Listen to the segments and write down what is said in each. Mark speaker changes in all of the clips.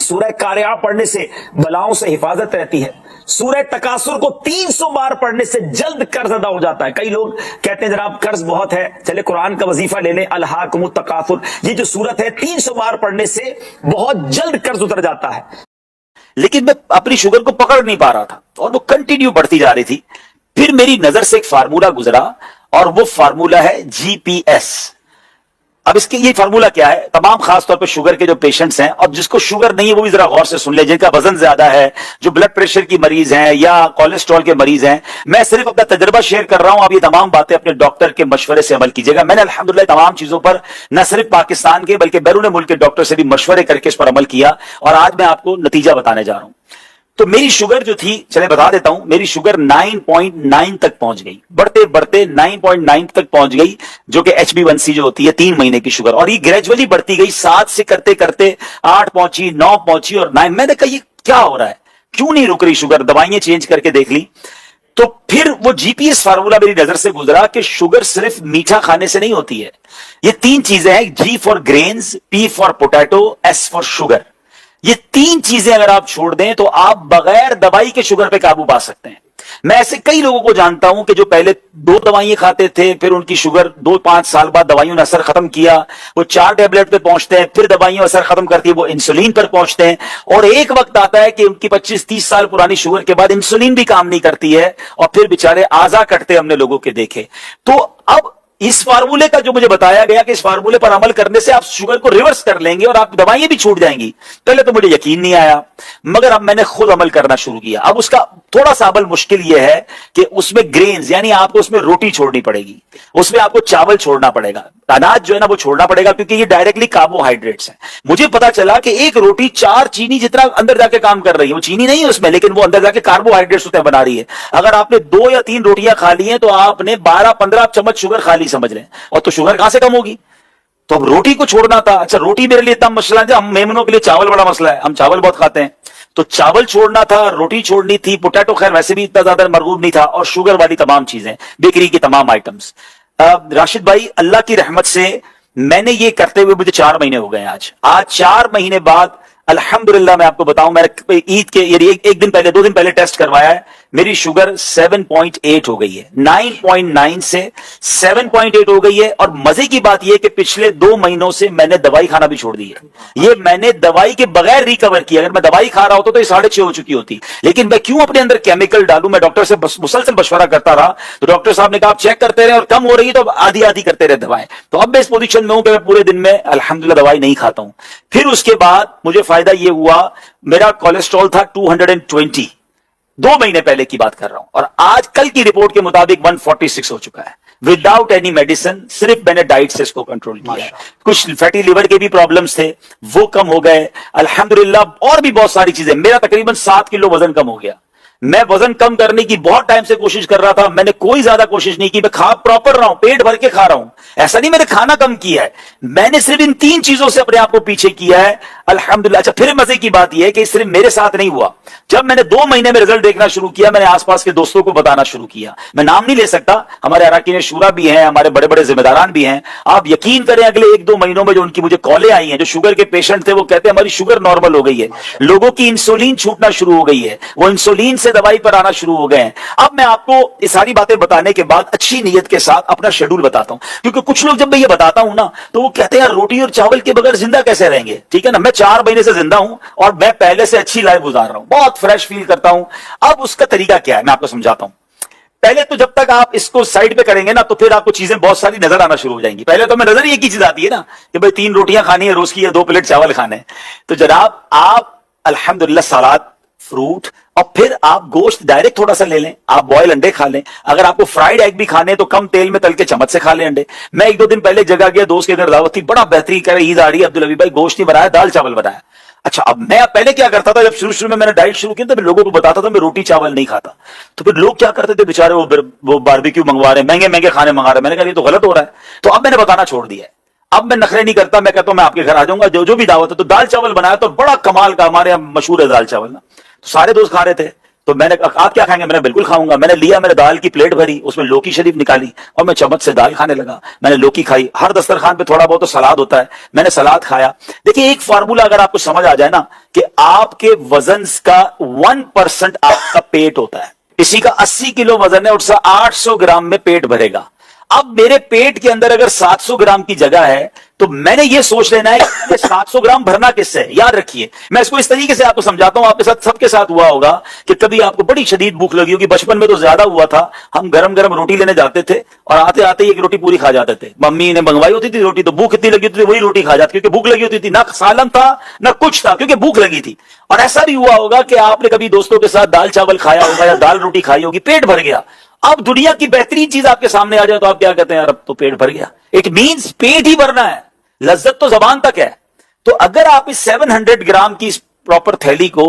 Speaker 1: سورہ قاریہ پڑھنے سے بلاؤں سے حفاظت رہتی ہے. سورہ تکاثر کو 300 بار پڑھنے سے جلد قرض ادا ہو جاتا ہے. کئی لوگ کہتے ہیں جناب قرض بہت ہے, چلے قرآن کا وظیفہ لے لیں, الہاکم التکاثر. یہ جو سورت ہے 300 بار پڑھنے سے بہت جلد قرض اتر جاتا ہے. لیکن میں اپنی شوگر کو پکڑ نہیں پا رہا تھا اور وہ کنٹینیو بڑھتی جا رہی تھی. پھر میری نظر سے ایک فارمولا گزرا اور وہ فارمولا ہے جی پی ایس. اب اس کے یہ فارمولا کیا ہے, تمام خاص طور پہ شوگر کے جو پیشنٹس ہیں, اور جس کو شوگر نہیں ہے وہ بھی ذرا غور سے سن لیں, جن کا وزن زیادہ ہے, جو بلڈ پریشر کی مریض ہیں یا کولیسٹرول کے مریض ہیں, میں صرف اپنا تجربہ شیئر کر رہا ہوں. آپ یہ تمام باتیں اپنے ڈاکٹر کے مشورے سے عمل کیجیے گا. میں نے الحمدللہ تمام چیزوں پر نہ صرف پاکستان کے بلکہ بیرون ملک کے ڈاکٹر سے بھی مشورے کر کے اس پر عمل کیا, اور آج میں آپ کو نتیجہ بتانے جا رہا ہوں. تو میری شوگر جو تھی, چلے بتا دیتا ہوں, میری شوگر 9.9 تک پہنچ گئی, بڑھتے بڑھتے 9.9 تک پہنچ گئی, جو کہ HB1C جو ہوتی ہے 3 مہینے کی شوگر, اور یہ گریجولی بڑھتی گئی. 7 سے کرتے کرتے 8 پہنچی, 9 پہنچی اور 9. میں نے کہا یہ کیا ہو رہا ہے, کیوں نہیں رک رہی شوگر؟ دوائیاں چینج کر کے دیکھ لی. تو پھر وہ جی پی ایس فارمولا میری نظر سے گزرا کہ شوگر صرف میٹھا کھانے سے نہیں ہوتی ہے. یہ 3 چیزیں ہیں, G for greens, P for potato, S for sugar. یہ 3 چیزیں اگر آپ چھوڑ دیں تو آپ بغیر دوائی کے شوگر پہ قابو پا سکتے ہیں. میں ایسے کئی لوگوں کو جانتا ہوں کہ جو پہلے 2 دوائیں کھاتے تھے, پھر ان کی شوگر 2-5 سال بعد دوائیوں نے اثر ختم کیا, وہ 4 ٹیبلٹ پہ پہنچتے ہیں, پھر دوائیوں اثر ختم کرتی ہے, وہ انسولین پر پہنچتے ہیں, اور ایک وقت آتا ہے کہ ان کی 25-30 سال پرانی شوگر کے بعد انسولین بھی کام نہیں کرتی ہے, اور پھر بیچارے اعضا کٹتے ہم نے لوگوں کے دیکھے. تو اب اس فارمولے کا جو مجھے بتایا گیا کہ اس فارمولے پر عمل کرنے سے آپ شوگر کو ریورس کر لیں گے اور آپ دوائیں بھی چھوٹ جائیں گی, پہلے تو مجھے یقین نہیں آیا, مگر اب میں نے خود عمل کرنا شروع کیا. اب اس کا تھوڑا سا عمل مشکل یہ ہے کہ اس میں گرینز, یعنی آپ کو اس میں روٹی چھوڑنی پڑے گی, اس میں آپ کو چاول چھوڑنا پڑے گا, اناج جو ہے نا وہ چھوڑنا پڑے گا, کیونکہ یہ ڈائریکٹلی کاربوہائیڈریٹس ہیں. مجھے پتا چلا کہ ایک روٹی 4 چینی جتنا اندر جا کے کام کر رہی ہے, وہ چینی نہیں ہے اس میں, لیکن وہ اندر جا کے کاربوہائیڈریٹس ہوتے ہیں بنا رہی ہے. اگر آپ نے 2 یا 3 روٹیاں کھا لی ہیں تو آپ نے 12-15 چمچ شوگر کھا لی سمجھ لیں, اور تو شوگر کہاں سے کم ہوگی؟ تو اب روٹی کو چھوڑنا تھا. اچھا روٹی میرے لیے اتنا مسئلہ ہے, ہم میمنوں کے لیے چاول بڑا مسئلہ ہے, ہم چاول بہت کھاتے ہیں, تو چاول چھوڑنا تھا, روٹی چھوڑنی تھی, پوٹیٹو خیر ویسے بھی اتنا زیادہ مرغوب نہیں تھا, اور شوگر والی تمام چیزیں, بیکری کی تمام آئٹمز. راشد بھائی اللہ کی رحمت سے میں نے یہ کرتے ہوئے مجھے 4 مہینے ہو گئے. آج 4 مہینے بعد الحمدللہ میں آپ کو بتاؤں, میں عید کے یعنی ایک دن پہلے 2 دن پہلے ٹیسٹ کروایا ہے, میری شوگر 7.8 ہو گئی ہے, 9.9 سے 7.8 ہو گئی ہے. اور مزے کی بات یہ کہ پچھلے 2 مہینوں سے میں نے دوائی کھانا بھی چھوڑ دی ہے. یہ میں نے دوائی کے بغیر ریکور کیا. اگر میں دوائی کھا رہا ہوتا تو یہ 6.5 ہو چکی ہوتی, لیکن میں کیوں اپنے اندر کیمیکل ڈالوں؟ میں ڈاکٹر سے مسلسل مشورہ کرتا رہا, تو ڈاکٹر صاحب نے کہا آپ چیک کرتے رہے, اور کم ہو رہی ہے تو آدھی آدھی کرتے رہے دوائیں. تو اب میں اس پوزیشن میں ہوں کہ میں پورے دن میں الحمدللہ دوائی نہیں کھاتا ہوں. پھر اس کے بعد مجھے فائدہ یہ ہوا, میرا کولیسٹرول تھا 220, 2 مہینے پہلے کی بات کر رہا ہوں, اور آج کل کی رپورٹ کے مطابق 146 ہو چکا ہے وداؤٹ اینی میڈیسن. صرف میں نے ڈائٹ سے اس کو کنٹرول کیا. کچھ فیٹی لیور کے بھی پرابلمز تھے, وہ کم ہو گئے الحمدللہ, اور بھی بہت ساری چیزیں. میرا تقریباً 7 کلو وزن کم ہو گیا. میں وزن کم کرنے کی بہت ٹائم سے کوشش کر رہا تھا, میں نے کوئی زیادہ کوشش نہیں کی, میں کھا پراپر رہا ہوں, پیٹ بھر کے کھا رہا ہوں, ایسا نہیں میں نے کھانا کم کیا ہے, میں نے صرف ان 3 چیزوں سے اپنے آپ کو پیچھے کیا ہے الحمدللہ. اچھا پھر مزے کی بات یہ ہے کہ صرف میرے ساتھ نہیں ہوا, جب میں نے 2 مہینے میں رزلٹ دیکھنا شروع کیا, میں نے آس پاس کے دوستوں کو بتانا شروع کیا. میں نام نہیں لے سکتا, ہمارے اراکین شورا بھی ہیں, ہمارے بڑے بڑے ذمہ داران بھی ہیں. آپ یقین کریں اگلے 1-2 مہینوں میں جو ان کی مجھے کالیں آئی ہیں, جو شوگر کے پیشنٹ تھے, وہ کہتے ہیں ہماری شوگر نارمل ہو گئی ہے, لوگوں کی انسولین چھوٹنا شروع ہو گئی ہے, وہ انسولین سے دوائی پر آنا شروع ہو گئے ہیں. اب میں آپ کو یہ ساری باتیں بتانے کے بعد اچھی نیت کے ساتھ اپنا شیڈول بتاتا ہوں, کیونکہ کچھ لوگ جب میں یہ بتاتا ہوں نا تو وہ کہتے ہیں روٹی اور چاول کے بغیر زندہ کیسے رہیں گے؟ ٹھیک ہے نا, میں 4 مہینے سے زندہ ہوں اور میں پہلے سے اچھی لائف گزار رہا ہوں, بہت فریش فیل کرتا ہوں. اب اس کا طریقہ کیا ہے میں آپ کو سمجھاتا ہوں. پہلے تو جب تک آپ اس کو سائڈ پہ کریں گے نا تو پھر آپ کو چیزیں بہت ساری نظر آنا شروع ہو جائیں گی. پہلے تو میں نظر ہی ایک ہی چیز آتی ہے نا کہ بھائی 3 روٹیاں کھانی ہے روز کی, یا 2 پلیٹ چاول کھانے ہیں. تو جناب آپ الحمدللہ سلاد, فروٹ, اور پھر آپ گوشت ڈائریکٹ تھوڑا سا لے لیں, آپ بوائل انڈے کھا لیں. اگر آپ کو فرائیڈ ایگ بھی کھانے تو کم تیل میں تل کے چمچ سے کھا لیں انڈے. میں 1-2 دن پہلے جگہ گیا, دوست کے گھر دعوت تھی, بڑا بہترین کہہ رہے عید آ رہی ہے عبدالحبیب بھائی, گوشت نہیں بنایا, دال چاول بنایا. اچھا اب میں پہلے کیا کرتا تھا, جب شروع میں نے ڈائٹ شروع کی تو میں لوگوں کو بتاتا تھا میں روٹی چاول نہیں کھاتا, تو پھر لوگ کیا کرتے تھے بیچارے, وہ باربیکیو منگوا رہے ہیں, مہنگے مہنگے کھانے منگا رہے ہیں. میں نے کہا یہ تو غلط ہو رہا ہے. تو اب میں نے بتانا چھوڑ دیا ہے, اب میں نخرے نہیں کرتا, میں کہتا ہوں میں آپ کے گھر آ جاؤں گا, جو بھی دعوت ہے. تو دال چاول بنایا تو بڑا کمال کا, ہمارے یہاں مشہور ہے دال چاول نا, تو سارے دوست کھا رہے تھے.
Speaker 2: تو میں نے کہا آپ کیا کھائیں گے؟ میں نے بالکل کھاؤں گا. میں نے لیا, میں نے دال کی پلیٹ بھری, اس میں لوکی شریف نکالی اور میں چمچ سے دال کھانے لگا. میں نے لوکی کھائی. ہر دسترخوان پہ تھوڑا بہت تو سلاد ہوتا ہے, میں نے سلاد کھایا. دیکھیں ایک فارمولا اگر آپ کو سمجھ آ جائے نا کہ آپ کے وزن کا 1% آپ کا پیٹ ہوتا ہے. کسی کا 80 کلو وزن ہے, اس کا 800 گرام میں پیٹ بھرے گا. اب میرے پیٹ کے اندر اگر 700 گرام کی جگہ ہے تو میں نے یہ سوچ لینا ہے کہ 700 گرام بھرنا کس سے. یاد رکھیے میں اس کو اس طریقے سے آپ کو سمجھاتا ہوں, آپ کے ساتھ سب کے ساتھ ہوا ہوگا کہ کبھی آپ کو بڑی شدید بھوک لگی ہوگی. بچپن میں تو زیادہ ہوا تھا, ہم گرم گرم روٹی لینے جاتے تھے اور آتے آتے ایک روٹی پوری کھا جاتے تھے. ممی نے منگوائی ہوتی تھی روٹی, تو بھوک اتنی لگی ہوتی تھی وہی روٹی کھا جاتے کیونکہ بھوک لگی ہوتی تھی. نہ سالن تھا نہ کچھ تھا کیونکہ بھوک لگی تھی. اور ایسا بھی ہوا ہوگا کہ آپ نے کبھی دوستوں کے ساتھ دال چاول کھایا ہوگا یا دال روٹی کھائی ہوگی, پیٹ بھر گیا. اب دنیا کی بہترین چیز آپ کے سامنے آ جائے تو آپ کیا کہتے ہیں, یار اب تو پیٹ بھر گیا. اٹ مینس پیٹ ہی بھرنا ہے, لذت تو زبان تک ہے. تو اگر آپ اس 700 گرام کی پراپر تھیلی کو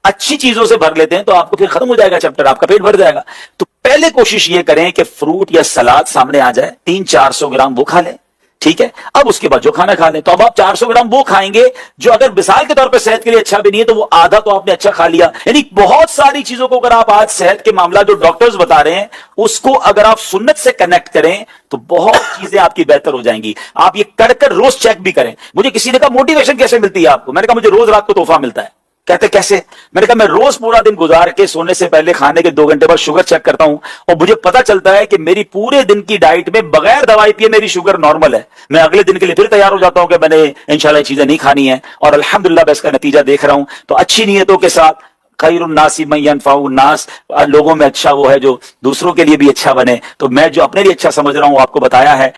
Speaker 2: اچھی چیزوں سے بھر لیتے ہیں تو آپ کو پھر ختم ہو جائے گا چیپٹر, آپ کا پیٹ بھر جائے گا. تو پہلے کوشش یہ کریں کہ فروٹ یا سلاد سامنے آ جائے, 300-400 گرام وہ کھا لیں, ٹھیک ہے. اب اس کے بعد جو کھانا کھا لیں. تو اب آپ 400 گرام وہ کھائیں گے جو اگر مثال کے طور پہ صحت کے لیے اچھا بھی نہیں ہے تو وہ آدھا تو آپ نے اچھا کھا لیا. یعنی بہت ساری چیزوں کو اگر آپ آج صحت کے معاملہ جو ڈاکٹرز بتا رہے ہیں اس کو اگر آپ سنت سے کنیکٹ کریں تو بہت چیزیں آپ کی بہتر ہو جائیں گی. آپ یہ کر روز چیک بھی کریں. مجھے کسی نے کہا موٹیویشن کیسے ملتی ہے آپ کو؟ میں نے کہا مجھے روز رات کو تحفہ ملتا ہے. کہتے کیسے؟ میں نے کہا میں روز پورا دن گزار کے سونے سے پہلے کھانے کے 2 گھنٹے بعد شوگر چیک کرتا ہوں اور مجھے پتا چلتا ہے کہ میری پورے دن کی ڈائٹ میں بغیر دوائی پیے میری شوگر نارمل ہے. میں اگلے دن کے لیے پھر تیار ہو جاتا ہوں کہ میں نے انشاءاللہ یہ چیزیں نہیں کھانی ہیں اور الحمدللہ میں اس کا نتیجہ دیکھ رہا ہوں. تو اچھی نیتوں کے ساتھ خیر الناس من ينفع الناس, لوگوں میں اچھا وہ ہے جو دوسروں کے لیے بھی اچھا بنے. تو میں جو اپنے لیے اچھا سمجھ رہا ہوں آپ کو بتایا ہے.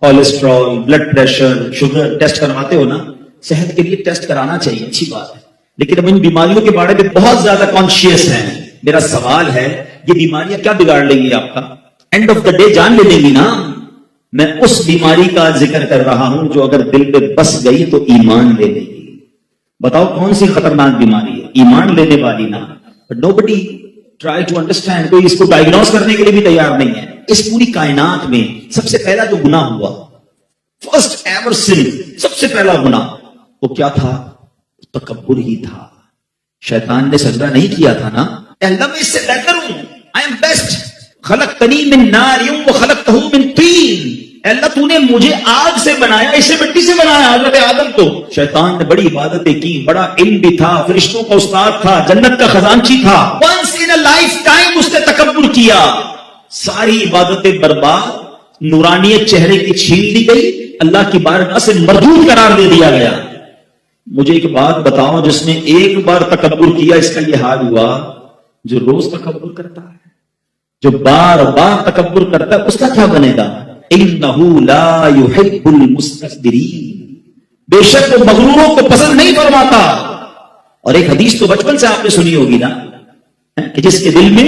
Speaker 1: Cholesterol, blood pressure, sugar test کرواتے ہو نا, صحت کے لیے ٹیسٹ کرانا چاہیے, اچھی بات ہے. لیکن اب ان بیماریوں کے بارے میں بہت زیادہ کانشیس ہیں. میرا سوال ہے یہ بیماریاں کیا بگاڑ لیں گی آپ کا؟ اینڈ آف دا ڈے جان لے لیں گی نا. میں اس بیماری کا ذکر کر رہا ہوں جو اگر دل پہ بس گئی تو ایمان لے لے گی. بتاؤ کون سی خطرناک بیماری ہے؟ ایمان لینے والی نا. nobody try to understand, کوئی اس کو ڈائگنوز کرنے کے لیے بھی تیار نہیں ہے. اس پوری کائنات میں سب سے پہلا جو گناہ ہوا, فرسٹ ایور سن, سب سے پہلا گناہ وہ کیا تھا؟ تکبر ہی تھا. شیطان نے سجدہ نہیں کیا تھا نا, اللہ میں اس سے بہتر ہوں, I am best, خلقتنی من نار وخلقتہ من طین. اللہ تو نے مجھے آگ سے بنایا, اسے مٹی سے بنایا. حضرت آدم تو شیطان نے بڑی عبادتیں کی, بڑا علم بھی تھا, فرشتوں کا استاد تھا, جنت کا خزانچی تھا. once in a lifetime اس نے تکبر کیا, ساری عبادتیں برباد, نورانیت چہرے کی چھین لی گئی, اللہ کی بارگاہ سے مردود قرار دے دیا گیا. مجھے ایک بات بتاؤ, جس نے ایک بار تکبر کیا اس کا یہ حال ہوا. جو روز تکبر کرتا ہے, جو بار بار تکبر کرتا ہے, اس کا کیا بنے گا؟ انہو لا یحب المستکبرین, بے شک وہ مغروروں کو پسند نہیں فرماتا. اور ایک حدیث تو بچپن سے آپ نے سنی ہوگی نا, کہ جس کے دل میں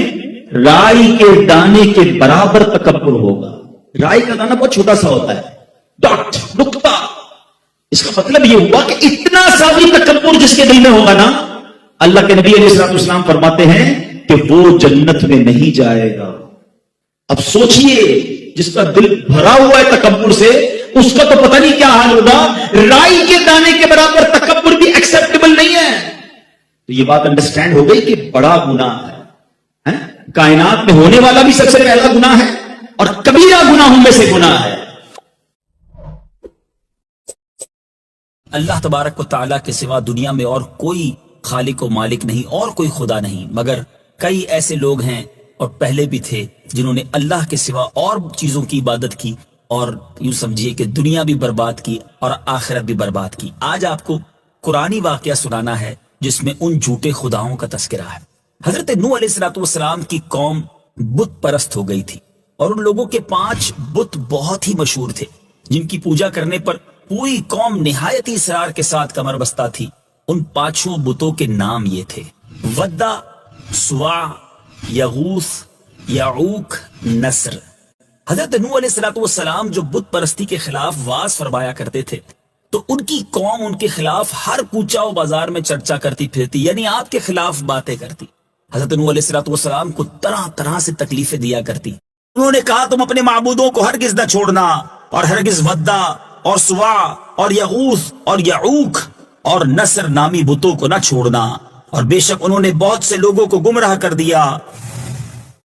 Speaker 1: رائی کے دانے کے برابر تکبر ہوگا. رائی کا دانہ بہت چھوٹا سا ہوتا ہے, ڈاٹ, نقطہ. اس کا مطلب یہ ہوا کہ اتنا سا بھی تکبر جس کے دل میں ہوگا نا, اللہ کے نبی علیہ الصلوۃ والسلام فرماتے ہیں کہ وہ جنت میں نہیں جائے گا. اب سوچئے, جس کا دل بھرا ہوا ہے تکبر سے, اس کا تو پتہ نہیں کیا حال ہوگا. رائی کے دانے کے برابر تکبر بھی ایکسپٹیبل نہیں ہے. تو یہ بات انڈرسٹینڈ ہو گئی کہ بڑا گناہ ہے, کائنات میں ہونے والا بھی سب سے پہلا گناہ ہے اور کبیرہ گناہوں میں سے گناہ ہے.
Speaker 3: اللہ تبارک و تعالیٰ کے سوا دنیا میں اور کوئی خالق و مالک نہیں, اور کوئی خدا نہیں, مگر کئی ایسے لوگ ہیں اور پہلے بھی تھے جنہوں نے اللہ کے سوا اور چیزوں کی عبادت کی اور یوں سمجھیے کہ دنیا بھی برباد کی اور آخرت بھی برباد کی. آج آپ کو قرآنی واقعہ سنانا ہے جس میں ان جھوٹے خداؤں کا تذکرہ ہے. حضرت نوح علیہ الصلوۃ والسلام کی قوم بت پرست ہو گئی تھی اور ان لوگوں کے 5 بت بہت ہی مشہور تھے جن کی پوجا کرنے پر پوری قوم نہایت ہی اصرار کے ساتھ کمر بستہ تھی. ان 5 بتوں کے نام یہ تھے: ودا, سواع, یغوث, یعوق, نصر. حضرت نوح علیہ الصلوۃ والسلام جو بت پرستی کے خلاف واز فرمایا کرتے تھے تو ان کی قوم ان کے خلاف ہر کوچہ و بازار میں چرچا کرتی پھرتی, یعنی آپ کے خلاف باتیں کرتی. حضرت نوح علیہ الصلوۃ والسلام کو طرح طرح سے تکلیفیں دیا کرتی. انہوں نے کہا تم اپنے معبودوں کو ہرگز نہ چھوڑنا اور ہرگز ودا اور سواع اور یغوث اور یعوق اور نصر نامی بتوں کو نہ چھوڑنا. اور بے شک انہوں نے بہت سے لوگوں کو گمراہ کر دیا.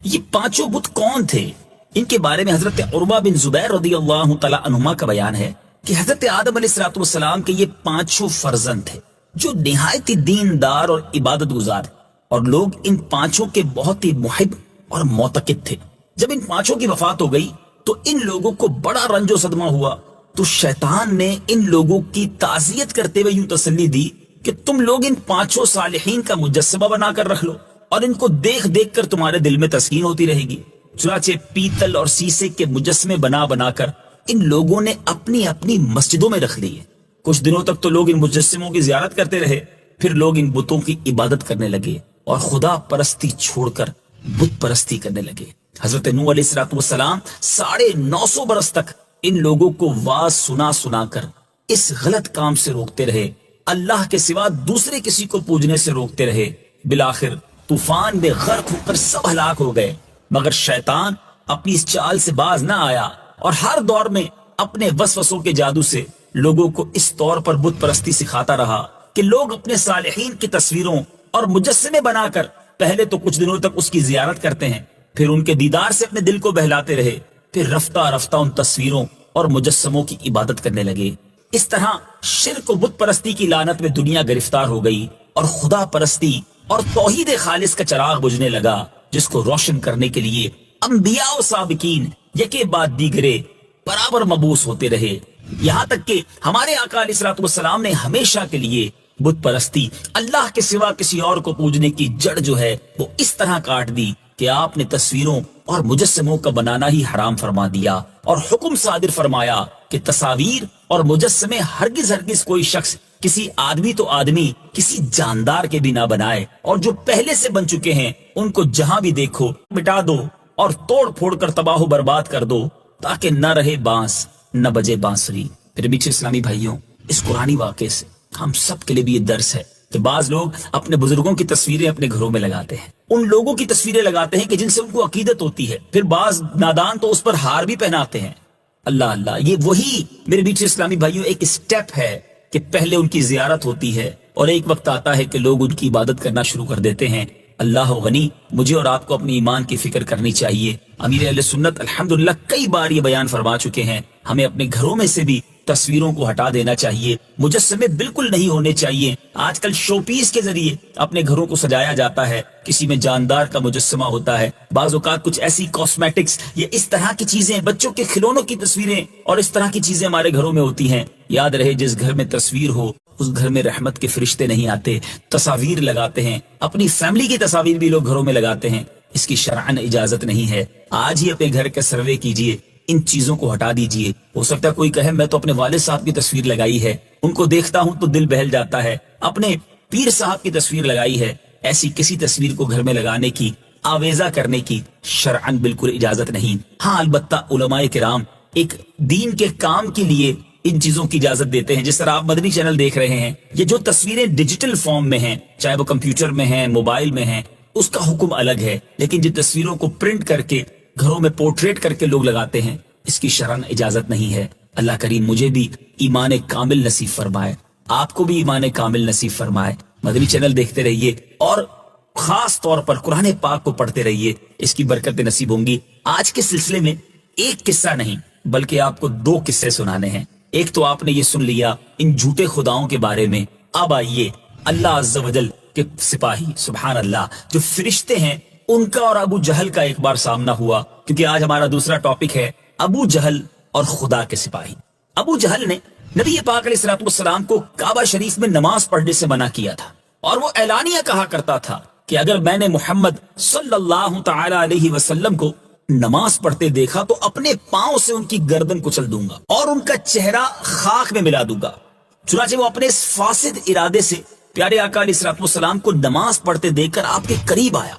Speaker 3: یہ پانچوں بت کون تھے؟ ان کے بارے میں حضرت عروہ بن زبیر رضی اللہ تعالی عنہما کا بیان ہے کہ حضرت آدم علیہ السلام کے یہ پانچوں فرزند تھے جو نہایت دیندار اور عبادت گزار، اور لوگ ان پانچوں کے بہت ہی محب اور معتقد تھے. جب ان پانچوں کی وفات ہو گئی تو ان لوگوں کو بڑا رنج و صدمہ ہوا، تو شیطان نے ان لوگوں کی تعزیت کرتے ہوئے یوں تسلی دی کہ تم لوگ ان پانچوں صالحین کا مجسمہ بنا کر رکھ لو اور ان کو دیکھ دیکھ کر تمہارے دل میں تسکین ہوتی رہے گی. چنانچہ پیتل اور سیسے کے مجسمے بنا بنا کر ان لوگوں نے اپنی اپنی مسجدوں میں رکھ لیے. کچھ دنوں تک تو لوگ ان مجسموں کی زیارت کرتے رہے، پھر لوگ ان بتوں کی عبادت کرنے لگے اور خدا پرستی چھوڑ کر بت پرستی کرنے لگے. حضرت نوح علیہ السلام 950 برس تک ان لوگوں کو واز سنا سنا کر اس غلط کام سے روکتے رہے، اللہ کے سوا دوسرے کسی کو پوجنے سے روکتے رہے. بالآخر طوفان میں غرق ہو کر سب ہلاک ہو گئے، مگر شیطان اپنی اس چال سے باز نہ آیا اور ہر دور میں اپنے وسوسوں کے جادو سے لوگوں کو اس طور پر بت پرستی سکھاتا رہا کہ لوگ اپنے صالحین کی تصویروں اور مجسمے بنا کر پہلے تو کچھ دنوں تک اس کی زیارت کرتے ہیں، پھر ان کے دیدار سے اپنے دل کو بہلاتے رہے، پھر رفتہ رفتہ ان تصویروں اور مجسموں کی عبادت کرنے لگے. اس طرح شرک و بت پرستی کی لعنت میں دنیا گرفتار ہو گئی اور خدا پرستی اور توحید خالص کا چراغ بجھنے لگا، جس کو روشن کرنے کے لیے انبیاء و سابقین یکے بعد دیگرے برابر مبعوث ہوتے رہے، یہاں تک کہ ہمارے آقا علیہ السلام نے ہمیشہ کے لیے بت پرستی، اللہ کے سوا کسی اور کو پوجنے کی جڑ جو ہے وہ اس طرح کاٹ دی کہ آپ نے تصویروں اور مجسموں کا بنانا ہی حرام فرما دیا اور حکم صادر فرمایا کہ تصاویر اور مجسمے ہرگز ہرگز کوئی شخص کسی آدمی تو آدمی کسی جاندار کے بھی نہ بنائے، اور جو پہلے سے بن چکے ہیں ان کو جہاں بھی دیکھو مٹا دو اور توڑ پھوڑ کر تباہ و برباد کر دو، تاکہ نہ رہے بانس نہ بجے بانسری. پھر میٹھے اسلامی بھائیوں، اس قرآنی واقعے سے ہم سب کے لیے بھی یہ درس ہے کہ بعض لوگ اپنے بزرگوں کی تصویریں اپنے گھروں میں لگاتے ہیں، ان لوگوں کی تصویریں لگاتے ہیں کہ جن سے ان کو عقیدت ہوتی ہے، پھر بعض نادان تو اس پر ہار بھی پہناتے ہیں. اللہ اللہ، یہ وہی میرے بیچ اسلامی بھائیوں ایک سٹیپ ہے کہ پہلے ان کی زیارت ہوتی ہے اور ایک وقت آتا ہے کہ لوگ ان کی عبادت کرنا شروع کر دیتے ہیں. اللہ غنی، مجھے اور آپ کو اپنی ایمان کی فکر کرنی چاہیے. امیر اہل سنت الحمدللہ کئی بار یہ بیان فرما چکے ہیں، ہمیں اپنے گھروں میں سے بھی تصویروں کو ہٹا دینا چاہیے، مجسمے بالکل نہیں ہونے چاہیے. آج کل شو پیس کے ذریعے اپنے گھروں کو سجایا جاتا ہے، کسی میں جاندار کا مجسمہ ہوتا ہے، بعض اوقات کچھ ایسی کاسمیٹکس یا اس طرح کی چیزیں، بچوں کے کھلونوں کی تصویریں اور اس طرح کی چیزیں ہمارے گھروں میں ہوتی ہیں. یاد رہے، جس گھر میں تصویر ہو اس گھر میں رحمت کے فرشتے نہیں آتے. تصاویر لگاتے ہیں، اپنی فیملی کی تصاویر بھی لوگ گھروں میں لگاتے ہیں، اس کی شرعن اجازت نہیں ہے. آج ہی اپنے گھر کا سروے کیجئے، ان چیزوں کو ہٹا دیجئے. ہو سکتا ہے کوئی کہے میں تو اپنے والد صاحب کی تصویر لگائی ہے، ان کو دیکھتا ہوں تو دل بہل جاتا ہے، اپنے پیر صاحب کی تصویر لگائی ہے. ایسی کسی تصویر کو گھر میں لگانے کی، آویزہ کرنے کی شرعن بالکل اجازت نہیں. ہاں البتہ علماء کرام ایک دین کے کام کے لیے ان چیزوں کی اجازت دیتے ہیں. جس طرح آپ مدنی چینل دیکھ رہے ہیں، یہ جو تصویریں ڈیجیٹل فارم میں ہیں، چاہے وہ کمپیوٹر میں ہیں، موبائل میں ہیں، اس کا حکم الگ ہے. لیکن جن تصویروں کو پرنٹ کر کے گھروں میں پورٹریٹ کر کے لوگ لگاتے ہیں، اس کی شرعن اجازت نہیں ہے. اللہ کریم مجھے بھی ایمان کامل نصیب فرمائے، آپ کو بھی ایمان کامل نصیب فرمائے. مدنی چینل دیکھتے رہیے اور خاص طور پر قرآن پاک کو پڑھتے رہیے، اس کی برکتیں نصیب ہوں گی. آج کے سلسلے میں ایک قصہ نہیں بلکہ آپ کو 2 قصے سنانے ہیں. ایک تو آپ نے یہ سن لیا ان جھوٹے خداؤں کے بارے میں. اب آئیے اللہ عز و جل کے سپاہی، سبحان اللہ، جو فرشتے ہیں، ان کا اور ابو جہل کا ایک بار سامنا ہوا، کیونکہ آج ہمارا دوسرا ٹاپک ہے ابو جہل اور خدا کے سپاہی. ابو جہل نے نبی پاک علیہ السلام کو کعبہ شریف میں نماز پڑھنے سے منع کیا تھا، اور وہ اعلانیہ کہا کرتا تھا کہ اگر میں نے محمد صلی اللہ تعالی علیہ وسلم کو نماز پڑھتے دیکھا تو اپنے پاؤں سے ان کی گردن کچل دوں گا اور ان کا چہرہ خاک میں ملا دوں گا. چنانچہ وہ اپنے اس فاسد ارادے سے پیارے آقا علیہ السلام کو نماز پڑھتے دیکھ کر آپ کے قریب آیا،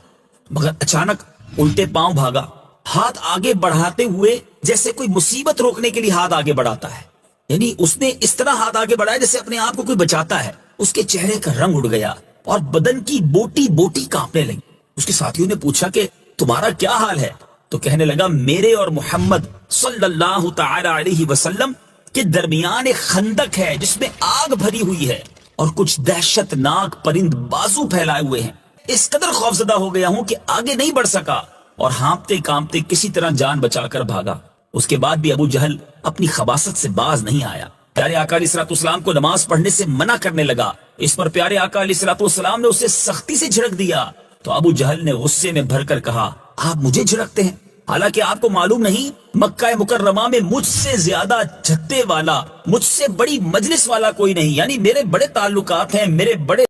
Speaker 3: مگر اچانک الٹے پاؤں بھاگا، ہاتھ آگے بڑھاتے ہوئے جیسے کوئی مصیبت روکنے کے لیے ہاتھ آگے بڑھاتا ہے. یعنی اس نے اس طرح ہاتھ آگے بڑھایا جیسے اپنے آپ کو کوئی بچاتا ہے. اس کے چہرے کا رنگ اڑ گیا اور بدن کی بوٹی بوٹی کانپنے لگی. اس کے ساتھیوں نے پوچھا کہ تمہارا کیا حال ہے؟ تو کہنے لگا میرے اور محمد صلی اللہ تعالی علیہ وسلم کے درمیان ایک خندق ہے جس میں آگ بھری ہوئی ہے، اور کچھ دہشتناک پرند بازو پھیلائے ہوئے ہیں. اس قدر خوفزدہ ہو گیا ہوں کہ آگے نہیں بڑھ سکا اور ہانپتے کانپتے کسی طرح جان بچا کر بھاگا. اس کے بعد بھی ابو جہل اپنی خباثت سے باز نہیں آیا. پیارے آقا علیہ الصلوۃ والسلام کو نماز پڑھنے سے منع کرنے لگا. اس پر پیارے آقا علیہ الصلوۃ والسلام نے اسے سختی سے جھڑک دیا تو ابو جہل نے غصے میں بھر کر کہا آپ مجھے جھڑکتے ہیں، حالانکہ آپ کو معلوم نہیں مکہ مکرمہ میں مجھ سے زیادہ جھتے والا، مجھ سے بڑی مجلس والا کوئی نہیں، یعنی میرے بڑے تعلقات ہیں، میرے بڑے